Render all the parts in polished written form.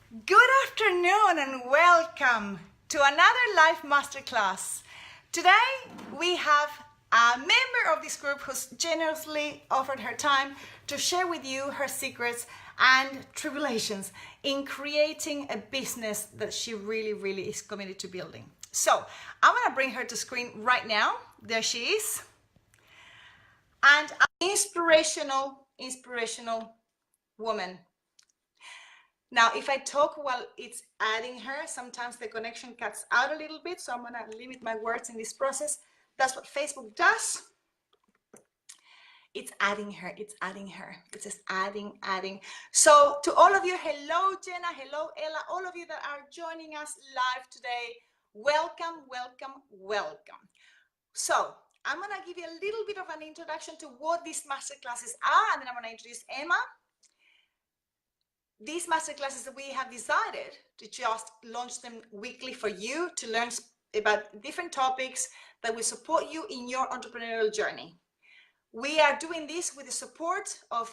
Good afternoon and welcome to another live masterclass. Today we have a member of this group who's generously offered her time to share with you her secrets and tribulations in creating a business that she really is committed to building. So I'm gonna bring her to screen right now. There she is. And an inspirational woman. Now, if I talk while it's adding her, sometimes the connection cuts out a little bit, so I'm gonna limit my words in this process. That's what Facebook does. It's adding her, it's just adding. So to all of you, hello Jenna, hello Ella, all of you that are joining us live today, welcome. So I'm gonna give you a little bit of an introduction to what these masterclasses are, and then I'm gonna introduce Emma. These masterclasses, we have decided to just launch them weekly for you to learn about different topics that will support you in your entrepreneurial journey. We are doing this with the support of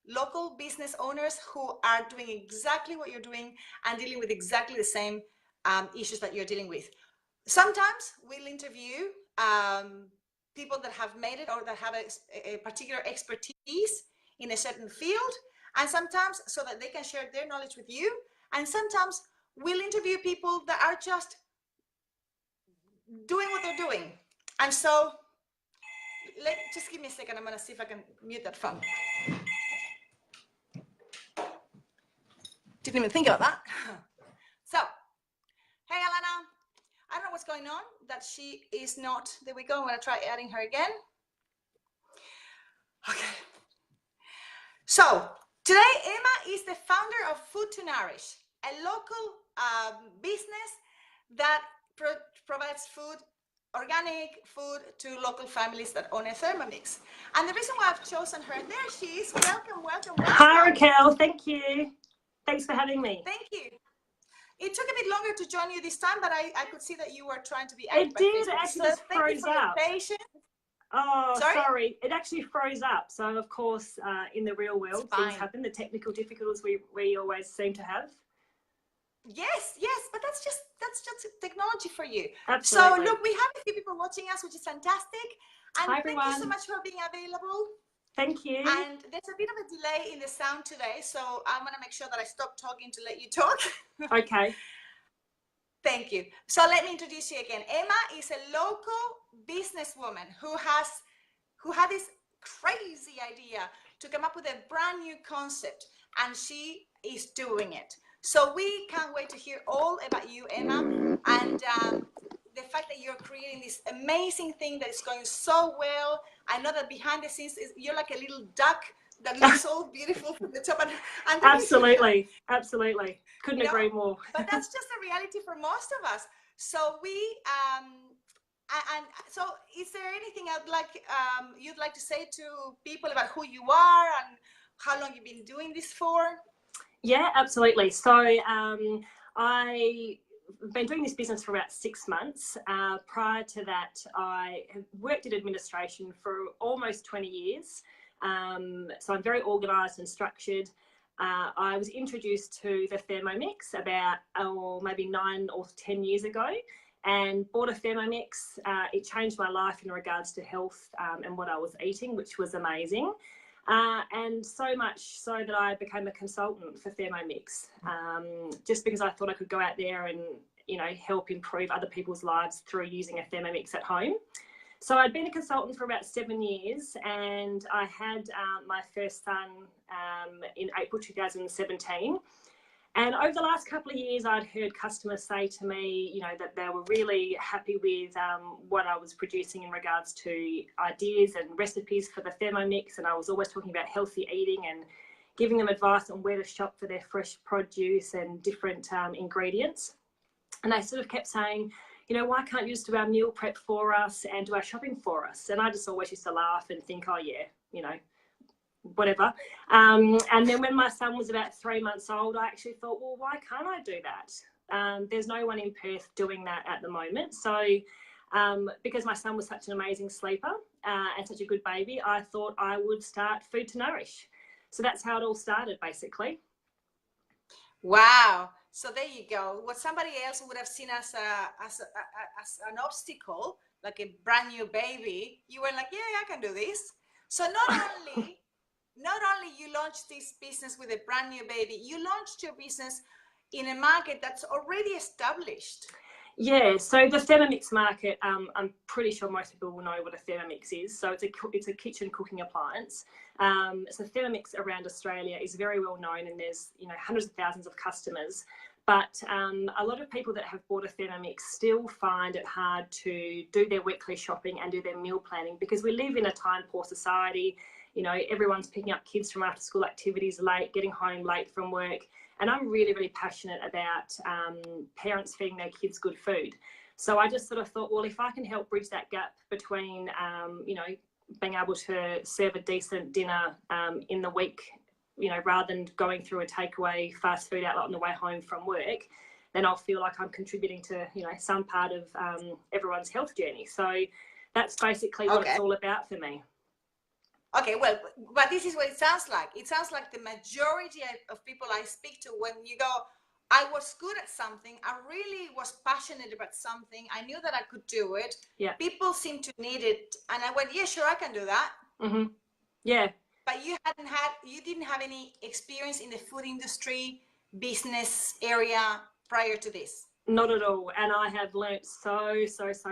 local business owners who are doing exactly what you're doing and dealing with exactly the same issues that you're dealing with. Sometimes we'll interview people that have made it or that have a particular expertise in a certain field, and sometimes so that they can share their knowledge with you, and sometimes we'll interview people that are just doing what they're doing. And so just give me a second, I'm gonna see if I can mute that phone. Didn't even think about that. So, hey Alana, I don't know what's going on, that she is not, there we go, I'm gonna try adding her again. Okay. So, today, Emma is the founder of Food to Nourish, a local business that provides food, organic food to local families that own a Thermomix. And the reason why I've chosen her, there she is. Welcome. Hi Raquel, thank you. Thanks for having me. Thank you. It took a bit longer to join you this time, but I could see that you were trying to be active. It did, it actually froze up. Oh, sorry. It actually froze up. So, of course, in the real world, things happen. The technical difficulties we always seem to have. Yes, but that's just technology for you. Absolutely. So, look, we have a few people watching us, which is fantastic. And hi, everyone. Thank you so much for being available. Thank you. And there's a bit of a delay in the sound today, so I'm going to make sure that I stop talking to let you talk. Okay. Thank you. So let me introduce you again. Emma is a local businesswoman who had this crazy idea to come up with a brand new concept, and she is doing it. So we can't wait to hear all about you, Emma, and the fact that you're creating this amazing thing that is going so well. I know that behind the scenes, you're like a little duck that looks so beautiful from the top. And absolutely. Couldn't agree more. But that's just a reality for most of us. So and so is there anything you'd like to say to people about who you are and how long you've been doing this for? Yeah, absolutely. So I've been doing this business for about 6 months. Prior to that, I have worked in administration for almost 20 years. So I'm very organised and structured. I was introduced to the Thermomix about maybe 9 or 10 years ago, and bought a Thermomix. It changed my life in regards to health and what I was eating, which was amazing. And so much so that I became a consultant for Thermomix, just because I thought I could go out there and, help improve other people's lives through using a Thermomix at home. So I'd been a consultant for about 7 years, and I had my first son in April 2017. And over the last couple of years, I'd heard customers say to me, that they were really happy with what I was producing in regards to ideas and recipes for the Thermomix. And I was always talking about healthy eating and giving them advice on where to shop for their fresh produce and different ingredients. And they sort of kept saying, why can't you just do our meal prep for us and do our shopping for us? And I just always used to laugh and think, oh yeah, whatever. And then when my son was about 3 months old, I actually thought, well, why can't I do that? There's no one in Perth doing that at the moment. So because my son was such an amazing sleeper and such a good baby, I thought I would start Food to Nourish. So that's how it all started, basically. Wow. So there you go. What somebody else would have seen as an obstacle, like a brand new baby, you were like, yeah, I can do this. So not only you launched this business with a brand new baby, you launched your business in a market that's already established. Yeah, so the Thermomix market, I'm pretty sure most people will know what a Thermomix is. So it's a kitchen cooking appliance. So Thermomix around Australia is very well known, and there's hundreds of thousands of customers. But a lot of people that have bought a Thermomix still find it hard to do their weekly shopping and do their meal planning, because we live in a time-poor society. Everyone's picking up kids from after-school activities late, getting home late from work. And I'm really, really passionate about parents feeding their kids good food. So I just sort of thought, well, if I can help bridge that gap between, being able to serve a decent dinner in the week, rather than going through a takeaway fast food outlet on the way home from work, then I'll feel like I'm contributing to, some part of everyone's health journey. So that's basically what it's all about for me. Okay, well, but this is what it sounds like. It sounds like the majority of people I speak to, when you go, I was good at something, I really was passionate about something, I knew that I could do it. Yeah. People seem to need it, and I went, yeah, sure, I can do that. Mm-hmm. Yeah. But you didn't have any experience in the food industry, business area prior to this. Not at all. And I have learnt so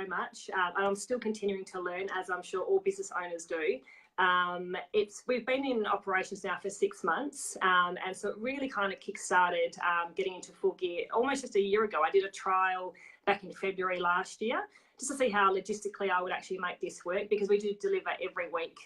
much. And I'm still continuing to learn, as I'm sure all business owners do. We've been in operations now for 6 months, and so it really kind of kick-started getting into full gear almost just a year ago. I did a trial back in February last year just to see how logistically I would actually make this work, because we do deliver every week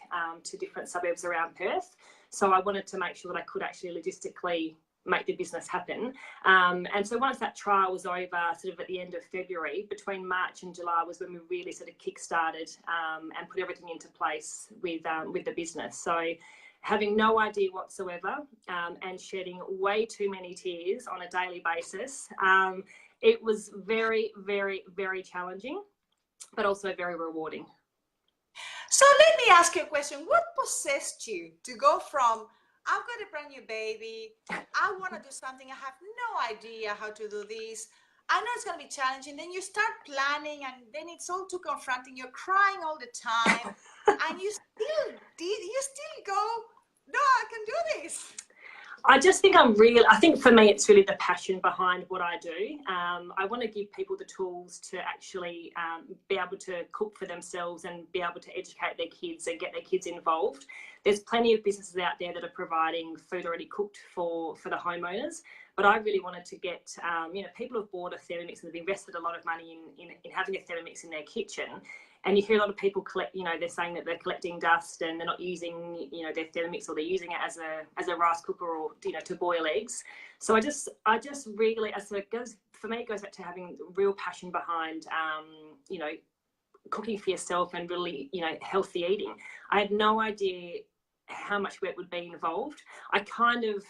to different suburbs around Perth. So I wanted to make sure that I could actually logistically make the business happen. And so once that trial was over, sort of at the end of February, between March and July was when we really sort of kick-started and put everything into place with the business. So having no idea whatsoever and shedding way too many tears on a daily basis, it was very, very, very challenging, but also very rewarding. So let me ask you a question. What possessed you to go from, I've got a brand new baby, I want to do something, I have no idea how to do this, I know it's going to be challenging, then you start planning, and then it's all too confronting, you're crying all the time, and you still go, no, I can do this. I just think I think for me, it's really the passion behind what I do. I want to give people the tools to actually be able to cook for themselves and be able to educate their kids and get their kids involved. There's plenty of businesses out there that are providing food already cooked for the homeowners, but I really wanted to get, people have bought a Thermomix and they've invested a lot of money in having a Thermomix in their kitchen. And you hear a lot of people they're saying that they're collecting dust and they're not using, their Thermomix, or they're using it as a rice cooker, or, to boil eggs. So I just really, for me, it goes back to having real passion behind, cooking for yourself and really, healthy eating. I had no idea how much work would be involved. I kind of,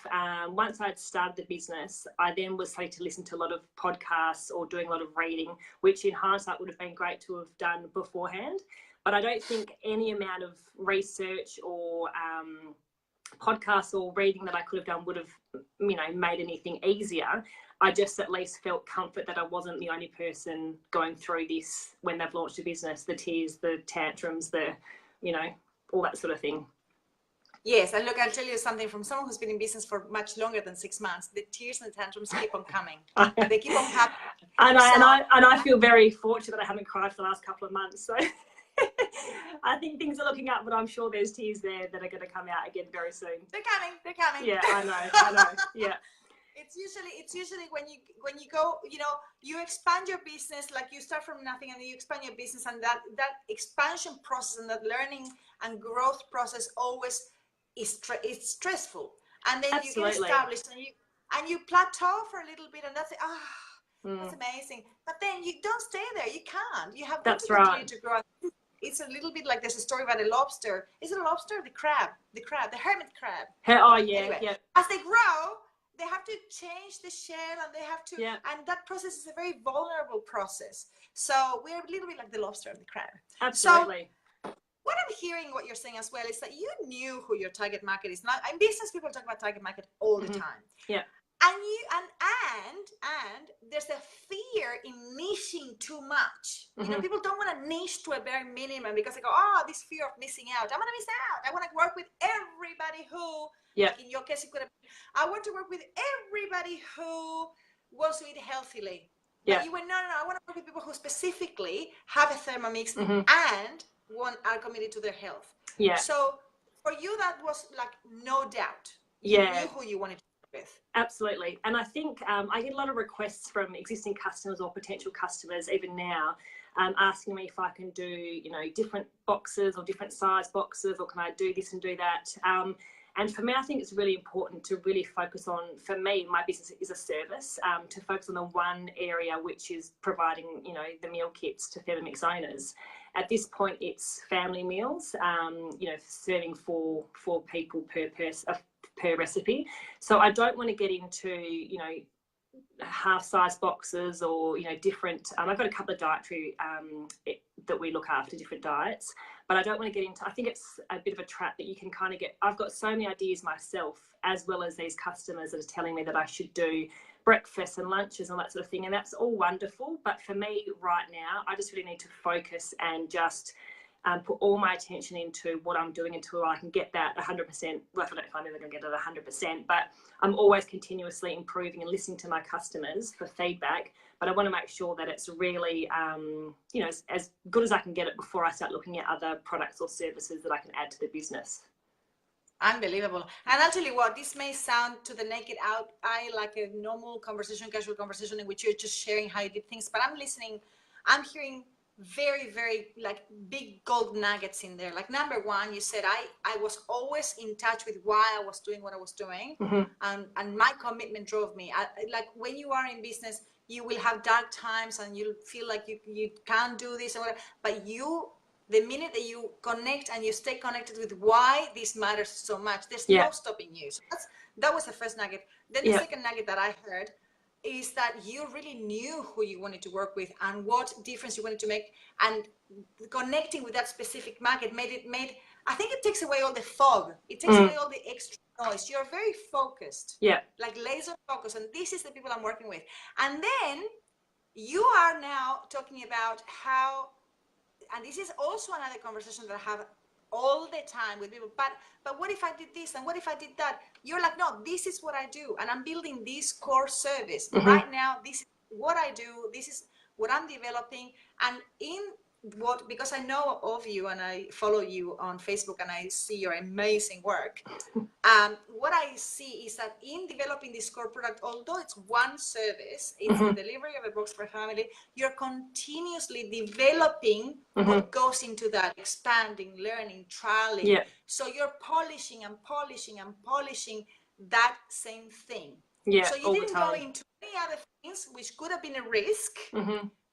once I'd started the business, I then was starting to listen to a lot of podcasts or doing a lot of reading, which in hindsight would have been great to have done beforehand. But I don't think any amount of research or podcasts or reading that I could have done would have, made anything easier. I just at least felt comfort that I wasn't the only person going through this when they've launched a business, the tears, the tantrums, all that sort of thing. Yes, and look, I'll tell you something from someone who's been in business for much longer than 6 months. The tears and the tantrums keep on coming. They keep on happening. And I feel very fortunate that I haven't cried for the last couple of months. So I think things are looking up, but I'm sure there's tears there that are going to come out again very soon. They're coming. Yeah, I know. Yeah. It's usually when you go, you expand your business, like you start from nothing and then you expand your business, and that expansion process and that learning and growth process always it's stressful, and then Absolutely. You get established and you plateau for a little bit, and that's that's amazing. But then you don't stay there. You can't. You have to continue to grow. It's a little bit like there's a story about a lobster. Is it a lobster? The crab, the hermit crab. Oh yeah, anyway, yeah. As they grow, they have to change the shell, and they have to, and that process is a very vulnerable process. So we're a little bit like the lobster and the crab. Absolutely. So, what I'm hearing, what you're saying as well, is that you knew who your target market is. Now, in business, people talk about target market all the time. Yeah. And there's a fear in niching too much. You know, people don't want to niche to a bare minimum because they go, oh, this fear of missing out. I'm going to miss out. I want to work with everybody who, like in your case, it could have been, I want to work with everybody who wants to eat healthily. But you went, no, I want to work with people who specifically have a Thermomix and are committed to their health. So for you, that was like no doubt. You knew who you wanted to work with. Absolutely. And I think I get a lot of requests from existing customers or potential customers even now asking me if I can do, you know, different boxes or different size boxes, or can I do this and do that. And for me, I think it's really important to really focus on, for me, my business is a service, to focus on the one area, which is providing, you know, the meal kits to Thermomix owners. At this point, it's family meals, you know, serving for people per recipe. So I don't want to get into, you know, half-size boxes or, you know, different. I've got a couple of dietary that we look after, different diets, but I don't want to get into, I think it's a bit of a trap that you can kind of get. I've got so many ideas myself, as well as these customers that are telling me that I should do breakfasts and lunches and that sort of thing, and that's all wonderful, but for me right now, I just really need to focus and just put all my attention into what I'm doing until I can get that 100%. Well, I don't know if I'm ever going to get it 100%, but I'm always continuously improving and listening to my customers for feedback. But I want to make sure that it's really, you know, as good as I can get it before I start looking at other products or services that I can add to the business. Unbelievable. And I'll tell you what, this may sound to the naked eye like a normal conversation, casual conversation in which you're just sharing how you did things, but I'm listening, I'm hearing very, very like big gold nuggets in there. Like number one, you said I was always in touch with why I was doing what I was doing, and my commitment drove me. Like when you are in business, you will have dark times and you'll feel like you can't do this or whatever, but the minute that you connect and you stay connected with why this matters so much, there's no stopping you. So that was the first nugget. Then the second nugget that I heard is that you really knew who you wanted to work with and what difference you wanted to make, and connecting with that specific market I think it takes away all the fog. It takes away all the extra noise. You're very focused, like laser focused, and this is the people I'm working with. And then you are now talking about how, and this is also another conversation that I have all the time with people, but what if I did this and what if I did that? You're like, no, this is what I do, and I'm building this core service right now. This is what I do, this is what I'm developing. And because I know of you and I follow you on Facebook and I see your amazing work, what I see is that in developing this core product, although it's one service, it's the delivery of a box for a family, you're continuously developing what goes into that, expanding, learning, trialing. So you're polishing and polishing and polishing that same thing. So you didn't go into any other things, which could have been a risk,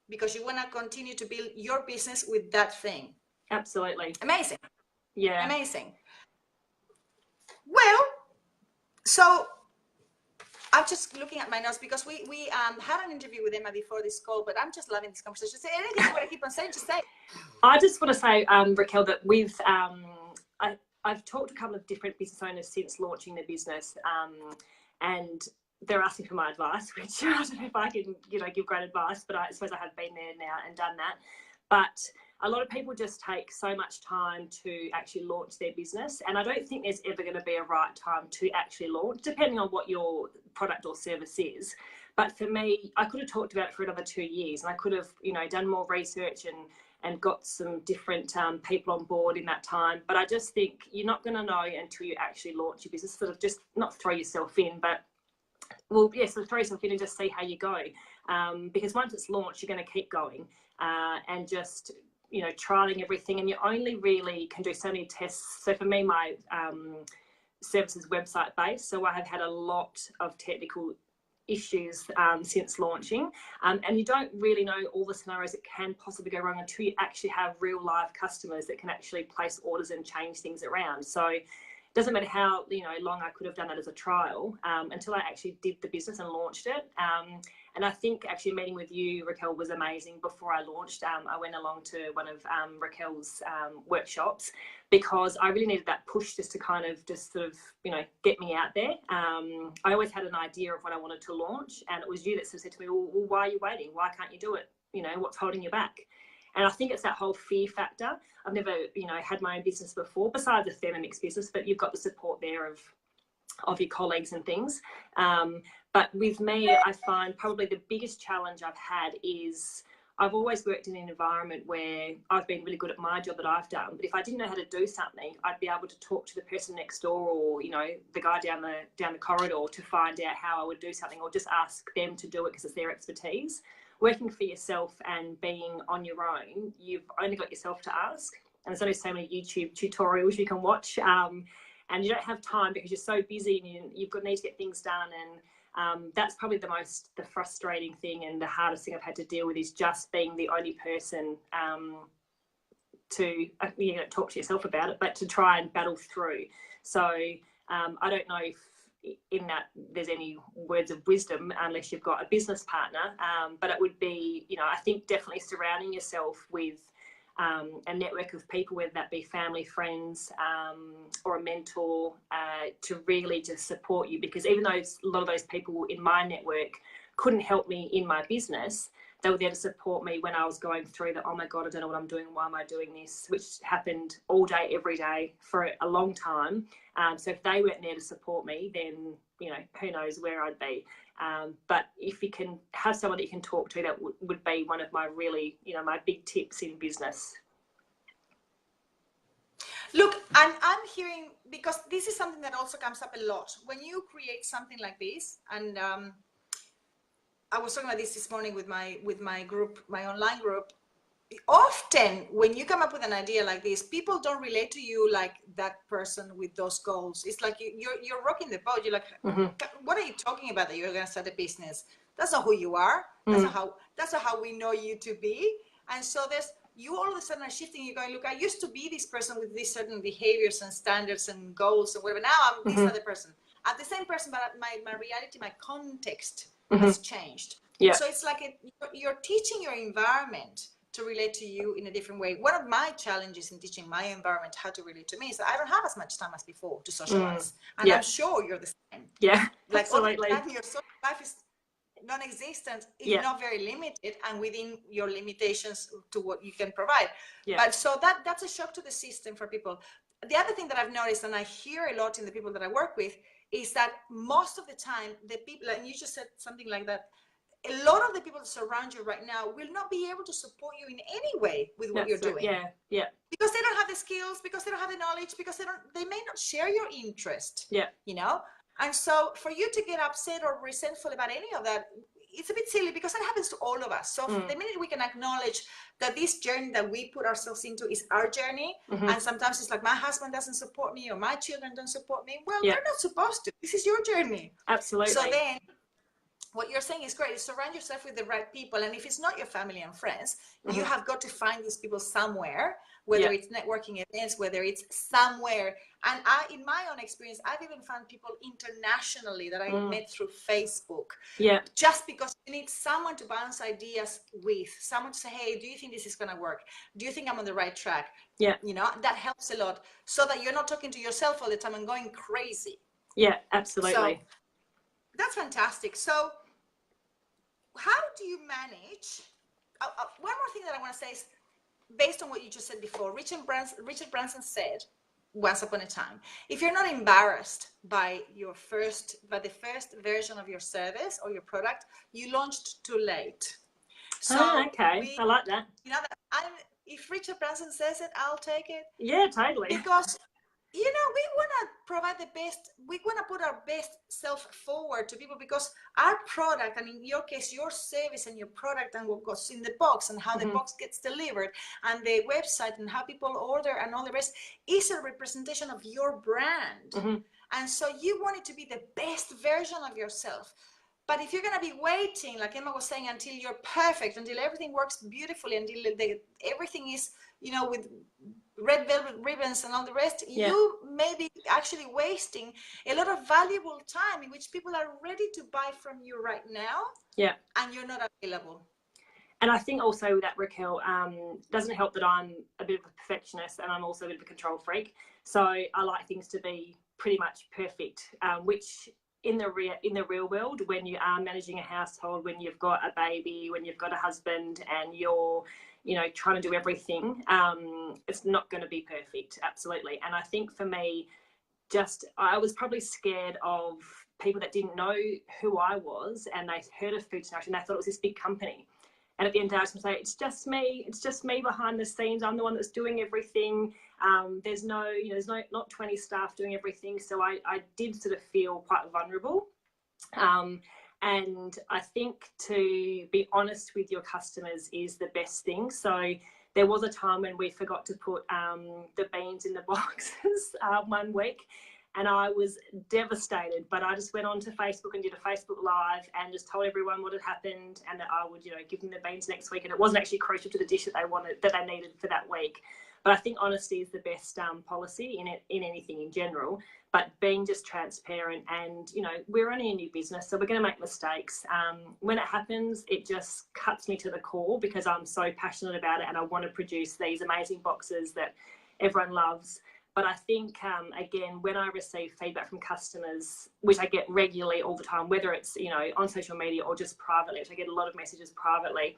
because you want to continue to build your business with that thing. Absolutely. Amazing. Amazing. Well, so I'm just looking at my notes because we had an interview with Emma before this call, but I'm just loving this conversation. Say anything you want to keep on saying, just say. I just want to say, Raquel, that I've talked to a couple of different business owners since launching the business, and they're asking for my advice, which I don't know if I can, you know, give great advice, but I suppose I have been there now and done that. But a lot of people just take so much time to actually launch their business, and I don't think there's ever going to be a right time to actually launch, depending on what your product or service is. But for me, I could have talked about it for another 2 years, and I could have, you know, done more research and got some different people on board in that time. But I just think you're not going to know until you actually launch your business. Sort of just not throw yourself in, but so throw yourself in and just see how you go. Because once it's launched, you're going to keep going and just, you know, trialing everything. And you only really can do so many tests. So for me, my service is website based. So I have had a lot of technical issues since launching. And you don't really know all the scenarios that can possibly go wrong until you actually have real live customers that can actually place orders and change things around. So doesn't matter how long I could have done that as a trial, until I actually did the business and launched it. And I think actually meeting with you, Raquel, was amazing. Before I launched, I went along to one of Raquel's workshops, because I really needed that push just to kind of get me out there. I always had an idea of what I wanted to launch, and it was you that sort of said to me, well, why are you waiting? Why can't you do it? What's holding you back? And I think it's that whole fear factor. I've never, had my own business before, besides a Thermomix business, but you've got the support there of your colleagues and things. But with me, I find probably the biggest challenge I've had is I've always worked in an environment where I've been really good at my job that I've done. But if I didn't know how to do something, I'd be able to talk to the person next door, or, the guy down the corridor, to find out how I would do something, or just ask them to do it because it's their expertise. Working for yourself and being on your own, you've only got yourself to ask. And there's only so many YouTube tutorials you can watch. And you don't have time because you're so busy, and you've got need to get things done. And that's probably the frustrating thing, and the hardest thing I've had to deal with, is just being the only person to talk to yourself about it, but to try and battle through. So I don't know if in that there's any words of wisdom, unless you've got a business partner, but it would be, I think definitely surrounding yourself with a network of people, whether that be family, friends, or a mentor, to really just support you. Because even though a lot of those people in my network couldn't help me in my business, they were there to support me when I was going through the, oh my God, I don't know what I'm doing, why am I doing this, which happened all day, every day for a long time. So if they weren't there to support me, then, who knows where I'd be. But if you can have someone that you can talk to, that would be one of my really, my big tips in business. Look, I'm hearing, because this is something that also comes up a lot when you create something like this. And I was talking about this morning with my group, my online group. Often when you come up with an idea like this, people don't relate to you like that person with those goals. It's like you're rocking the boat. You're like, what are you talking about that you're going to start a business? That's not who you are. That's not how we know you to be. And so you all of a sudden are shifting. You're going, look, I used to be this person with these certain behaviors and standards and goals and whatever. Now I'm this other person. I'm the same person, but my reality, my context has changed. Yeah. So it's like you're teaching your environment to relate to you in a different way. One of my challenges in teaching my environment how to relate to me is that I don't have as much time as before to socialize. And I'm sure you're the same. Yeah, like absolutely. All the time your social life is non-existent, if not very limited, and within your limitations to what you can provide. But so that's a shock to the system for people. The other thing that I've noticed, and I hear a lot in the people that I work with, is that most of the time, the people, and you just said something like that, a lot of the people that surround you right now will not be able to support you in any way with what you're doing. Yeah. Because they don't have the skills, because they don't have the knowledge, because they may not share your interest. Yeah. And so for you to get upset or resentful about any of that, it's a bit silly, because that happens to all of us. So the minute we can acknowledge that this journey that we put ourselves into is our journey, and sometimes it's like, my husband doesn't support me, or my children don't support me. Well, they're not supposed to. This is your journey. Absolutely. So then what you're saying is great. You surround yourself with the right people. And if it's not your family and friends, you have got to find these people somewhere, whether it's networking events, whether it's somewhere. And in my own experience, I've even found people internationally that I met through Facebook. Yeah. Just because you need someone to bounce ideas with, someone to say, hey, do you think this is going to work? Do you think I'm on the right track? Yeah. that helps a lot, so that you're not talking to yourself all the time and going crazy. Yeah, absolutely. So that's fantastic. So how do you manage? One more thing that I want to say is, based on what you just said before, Richard Branson said once upon a time, if you're not embarrassed by the first version of your service or your product, you launched too late. So okay, I like that. If Richard Branson says it, I'll take it. Yeah, totally. Because we want to provide the best. We want to put our best self forward to people, because our product, and in your case, your service and your product, and what goes in the box, and how the box gets delivered, and the website, and how people order, and all the rest, is a representation of your brand. And so you want it to be the best version of yourself. But if you're going to be waiting, like Emma was saying, until you're perfect, until everything works beautifully, until everything is, with red velvet ribbons and all the rest, you may be actually wasting a lot of valuable time in which people are ready to buy from you right now. Yeah. And you're not available. And I think also that, Raquel, doesn't help that I'm a bit of a perfectionist and I'm also a bit of a control freak. So I like things to be pretty much perfect, which in the real world, when you are managing a household, when you've got a baby, when you've got a husband and you're, trying to do everything, it's not going to be perfect. Absolutely. And I think for me, I was probably scared of people that didn't know who I was and they heard of Food to Nourish and they thought it was this big company. And at the end of the day, I was going to say, it's just me behind the scenes. I'm the one that's doing everything. There's not 20 staff doing everything. So I did sort of feel quite vulnerable. And I think to be honest with your customers is the best thing. So there was a time when we forgot to put the beans in the boxes 1 week. And I was devastated, but I just went on to Facebook and did a Facebook Live and just told everyone what had happened and that I would, give them the beans next week. And it wasn't actually crucial to the dish that they needed for that week. But I think honesty is the best policy in anything in general. But being just transparent and, we're only a new business, so we're going to make mistakes. When it happens, it just cuts me to the core because I'm so passionate about it and I want to produce these amazing boxes that everyone loves. But I think, again, when I receive feedback from customers, which I get regularly all the time, whether it's, on social media or just privately, which I get a lot of messages privately,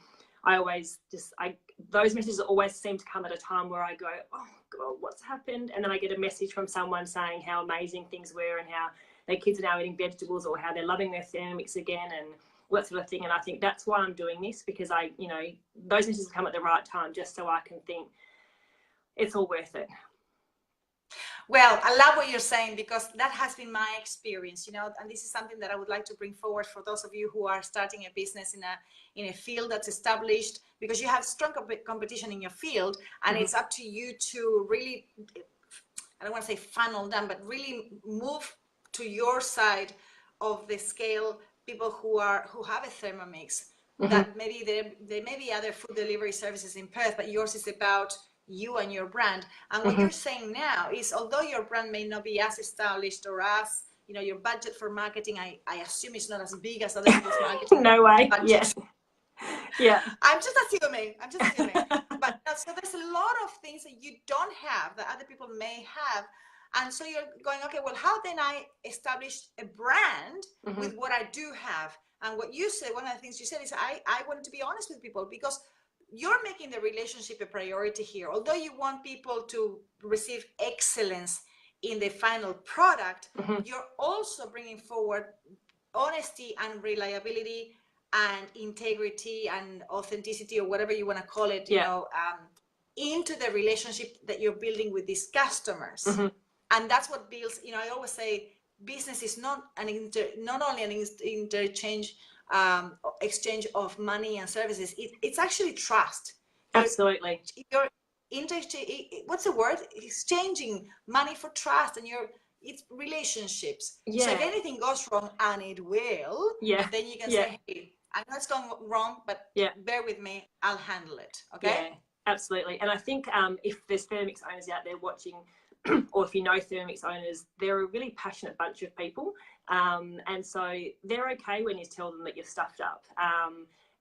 those messages always seem to come at a time where I go, oh, God, what's happened? And then I get a message from someone saying how amazing things were and how their kids are now eating vegetables or how they're loving their Thermomix again and that sort of thing. And I think that's why I'm doing this, because those messages come at the right time just so I can think it's all worth it. Well, I love what you're saying because that has been my experience, and this is something that I would like to bring forward for those of you who are starting a business in a field that's established, because you have strong competition in your field, and it's up to you to really, I don't want to say funnel them, but really move to your side of the scale people who have a Thermomix. That maybe there may be other food delivery services in Perth, but yours is about you and your brand. And what you're saying now is, although your brand may not be as established or as, your budget for marketing, I assume it's not as big as other people's marketing. No way. Budgets. Yes. Yeah. I'm just assuming. But so there's a lot of things that you don't have that other people may have. And so you're going, okay, well, how then I establish a brand with what I do have? And what you said, one of the things you said is I wanted to be honest with people, because you're making the relationship a priority here. Although you want people to receive excellence in the final product, you're also bringing forward honesty and reliability and integrity and authenticity, or whatever you want to call it, into the relationship that you're building with these customers. And that's what builds, I always say business is not only an exchange of money and services. It's actually trust. Absolutely. You're what's the word? Exchanging money for trust, and it's relationships. So if anything goes wrong, and it will, then you can say, hey, I know it's gone wrong, but bear with me, I'll handle it. Okay? Yeah, absolutely. And I think if there's Thermomix owners out there watching, or if you know Thermomix owners, they're a really passionate bunch of people. And so they're okay when you tell them that you've stuffed up,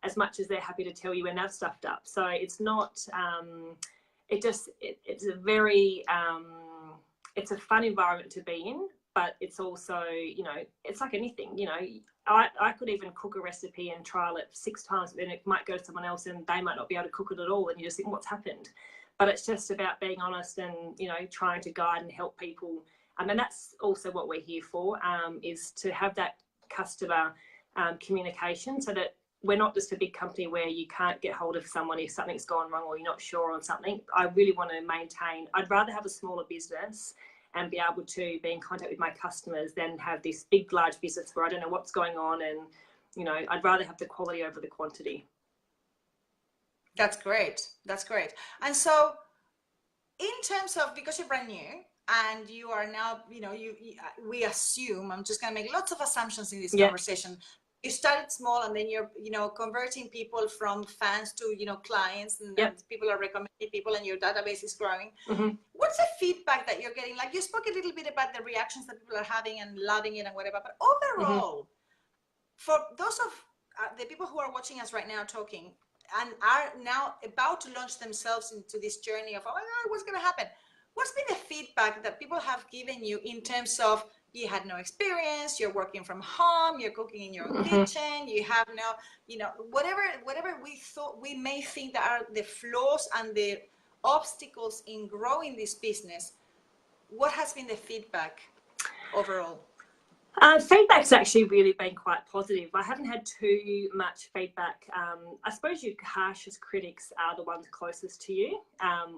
as much as they're happy to tell you when they've stuffed up. So it's not, it's a very, it's a fun environment to be in, but it's also, it's like anything, I could even cook a recipe and trial it 6 times, but then it might go to someone else and they might not be able to cook it at all. And you just think, what's happened? But it's just about being honest and, trying to guide and help people. And that's also what we're here for, is to have that customer communication, so that we're not just a big company where you can't get hold of someone if something's gone wrong or you're not sure on something. I really want to maintain, I'd rather have a smaller business and be able to be in contact with my customers than have this big, large business where I don't know what's going on. And, I'd rather have the quality over the quantity. That's great. And so in terms of, because you're brand new and you are now, we assume, I'm just going to make lots of assumptions in this conversation, you started small, and then you're, you know, converting people from fans to, you know, clients, and Yep. people are recommending people, and your database is growing. Mm-hmm. What's the feedback that you're getting? Like, you spoke a little bit about the reactions that people are having and loving it and whatever, but overall, for those of the people who are watching us right now talking and are now about to launch themselves into this journey of, oh my God, what's going to happen? What's been the feedback that people have given you in terms of, you had no experience, you're working from home, you're cooking in your own kitchen, you have no, you know, whatever we may think that are the flaws and the obstacles in growing this business, what has been the feedback overall? Feedback's actually really been quite positive. I haven't had too much feedback. I suppose your harshest critics are the ones closest to you,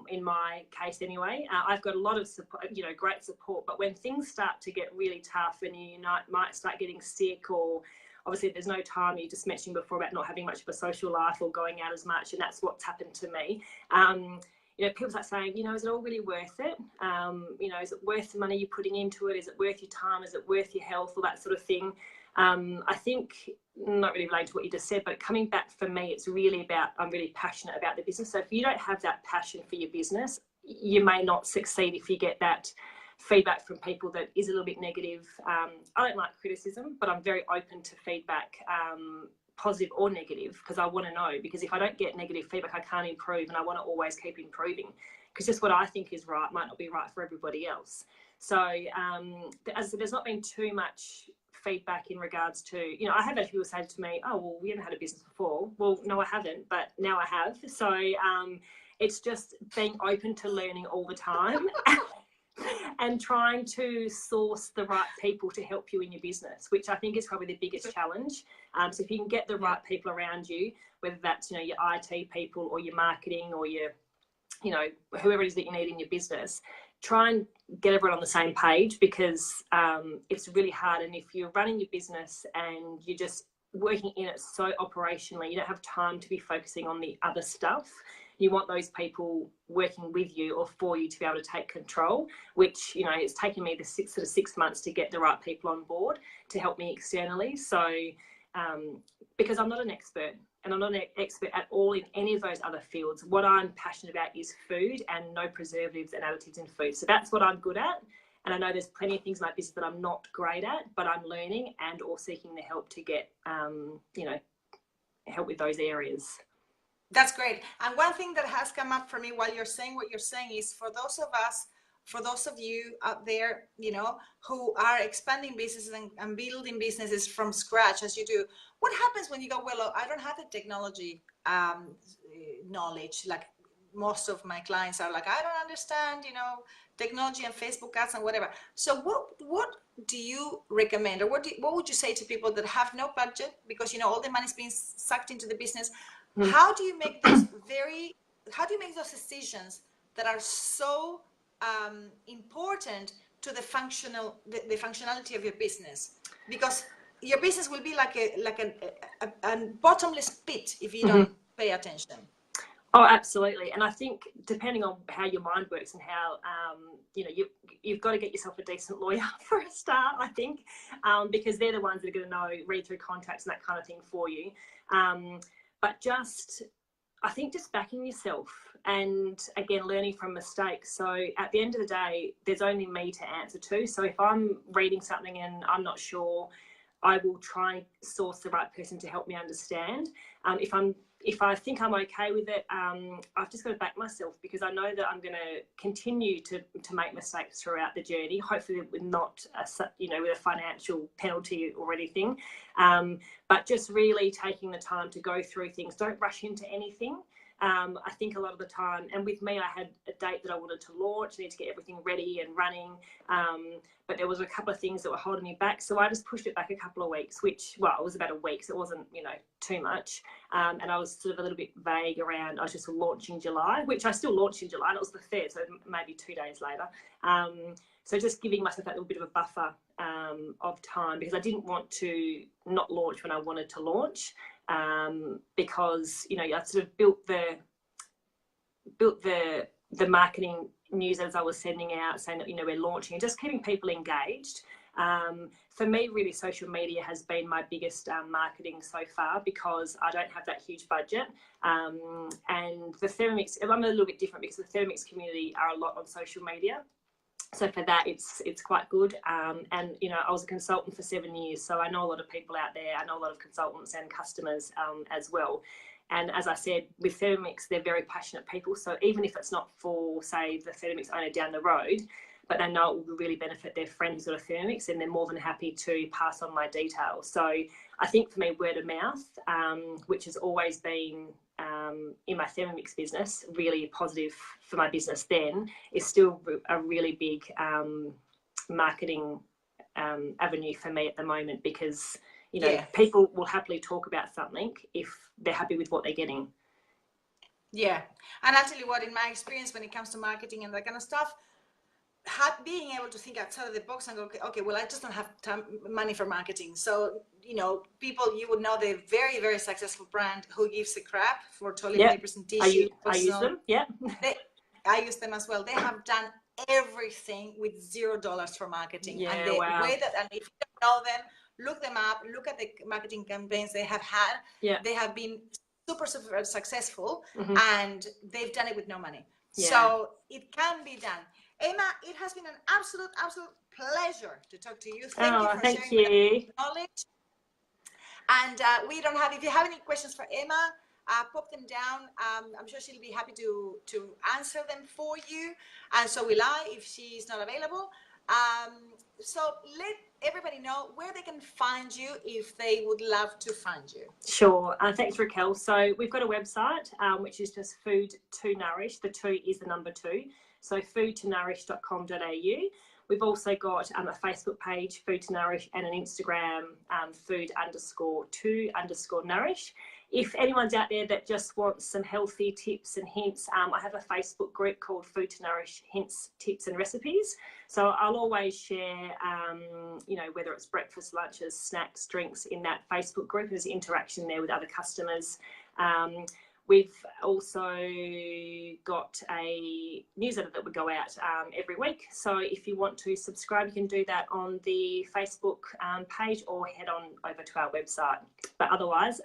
in my case anyway. I've got a lot of support, you know, great support, but when things start to get really tough and you might start getting sick, or obviously there's no time, you just mentioned before about not having much of a social life or going out as much, and that's what's happened to me. You know, people start saying, you know, is it all really worth it? You know, is it worth the money you're putting into it? Is it worth your time? Is it worth your health? All that sort of thing. I think, not really related to what you just said, but coming back for me, it's really about, I'm really passionate about the business. So if you don't have that passion for your business, you may not succeed if you get that feedback from people that is a little bit negative. I don't like criticism, but I'm very open to feedback, positive or negative, because I want to know, because if I don't get negative feedback, I can't improve, and I want to always keep improving, because just what I think is right might not be right for everybody else. So as I said, there's not been too much feedback in regards to, you know, I have had people say to me, oh, well, we haven't had a business before. Well, no, I haven't, but now I have. So it's just being open to learning all the time and trying to source the right people to help you in your business, which I think is probably the biggest challenge. So if you can get the right people around you, whether that's, you know, your IT people or your marketing or your, you know, whoever it is that you need in your business, try and get everyone on the same page, because it's really hard. And if you're running your business and you're just working in it so operationally, you don't have time to be focusing on the other stuff. You want those people working with you or for you to be able to take control, which, you know, it's taken me the 6 months to get the right people on board to help me externally. So because I'm not an expert, and I'm not an expert at all in any of those other fields. What I'm passionate about is food and no preservatives and additives in food. So that's what I'm good at. And I know there's plenty of things in my business that I'm not great at, but I'm learning and or seeking the help to get, you know, help with those areas. That's great. And one thing that has come up for me while you're saying what you're saying is, for those of us, for those of you out there, you know, who are expanding businesses and building businesses from scratch as you do, what happens when you go, well, I don't have the technology knowledge, like most of my clients are like, I don't understand, you know, technology and Facebook ads and whatever. So what do you recommend, or what would you say to people that have no budget, because, you know, all the money's being sucked into the business? How do you make those decisions that are so important to the functionality of your business? Because your business will be like a bottomless pit if you don't pay attention. Oh, absolutely. And I think depending on how your mind works and how, you know, you've got to get yourself a decent lawyer for a start, I think, because they're the ones that are going to know, read through contracts and that kind of thing for you. But I think just backing yourself and, again, learning from mistakes. So at the end of the day, there's only me to answer to. So if I'm reading something and I'm not sure, I will try and source the right person to help me understand. If I think I'm okay with it, I've just got to back myself, because I know that I'm going to continue to make mistakes throughout the journey, hopefully with not, you know, with a financial penalty or anything, but just really taking the time to go through things. Don't rush into anything. I think a lot of the time, and with me, I had a date that I wanted to launch, I need to get everything ready and running, but there was a couple of things that were holding me back, so I just pushed it back a couple of weeks, which, well, it was about a week, so it wasn't, you know, too much, and I was sort of a little bit vague around, I was just launching July, which I still launched in July, and it was the 3rd, so maybe 2 days later, so just giving myself that little bit of a buffer of time, because I didn't want to not launch when I wanted to launch, because, you know, I sort of built the marketing news as I was sending out, saying that, you know, we're launching, and just keeping people engaged. For me, really, social media has been my biggest marketing so far, because I don't have that huge budget. And the Thermomix, I'm a little bit different because the Thermomix community are a lot on social media. So for that, it's quite good. And, you know, I was a consultant for 7 years, so I know a lot of people out there. I know a lot of consultants and customers as well. And as I said, with Thermomix, they're very passionate people. So even if it's not for, say, the Thermomix owner down the road, but they know it will really benefit their friend who's got a Thermomix, and they're more than happy to pass on my details. So I think for me, word of mouth, which has always been in my Thermomix business, really positive for my business then, is still a really big marketing avenue for me at the moment, because, you know, people will happily talk about something if they're happy with what they're getting. Yeah. And I'll tell you what, in my experience, when it comes to marketing and that kind of stuff, being able to think outside of the box and go, okay, well, I just don't have money for marketing. So, you know, people, you would know the very, very successful brand Who Gives a Crap for toilet papers and tissues. I use them. Yeah. I use them as well. They have done everything with $0 for marketing. Yeah, and the way that, and if you don't know them, look them up, look at the marketing campaigns they have had. Yeah. They have been super, super successful, and they've done it with no money. Yeah. So it can be done. Emma, it has been an absolute pleasure to talk to you. Thank you for sharing that knowledge. And we don't have, if you have any questions for Emma, pop them down. I'm sure she'll be happy to answer them for you. And so will I, if she's not available. So let everybody know where they can find you if they would love to find you. Sure. Thanks, Raquel. So we've got a website, which is just Food to Nourish. The 2 is the number 2. So foodtonourish.com.au. We've also got a Facebook page, Food to Nourish, and an Instagram, food_to_nourish. If anyone's out there that just wants some healthy tips and hints, I have a Facebook group called Food to Nourish Hints, Tips and Recipes. So I'll always share, you know, whether it's breakfast, lunches, snacks, drinks in that Facebook group. There's interaction there with other customers. We've also got a newsletter that would go out every week. So if you want to subscribe, you can do that on the Facebook page or head on over to our website. But otherwise,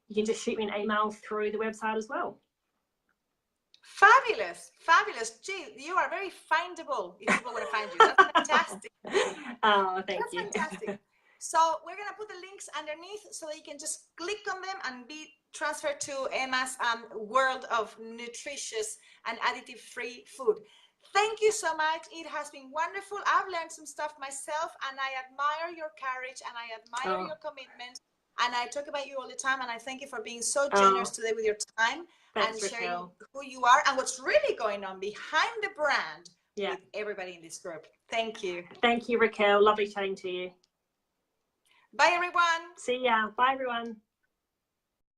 you can just shoot me an email through the website as well. Fabulous, fabulous. Gee, you are very findable if people want to find you. That's fantastic. Oh, thank you. That's fantastic. So we're going to put the links underneath so that you can just click on them and be transferred to Emma's world of nutritious and additive-free food. Thank you so much. It has been wonderful. I've learned some stuff myself, and I admire your courage, and I admire your commitment. And I talk about you all the time, and I thank you for being so generous today with your time. Thanks, and sharing who you are and what's really going on behind the brand with everybody in this group. Thank you. Thank you, Raquel. Lovely chatting to you. Bye, everyone. See ya. Bye, everyone.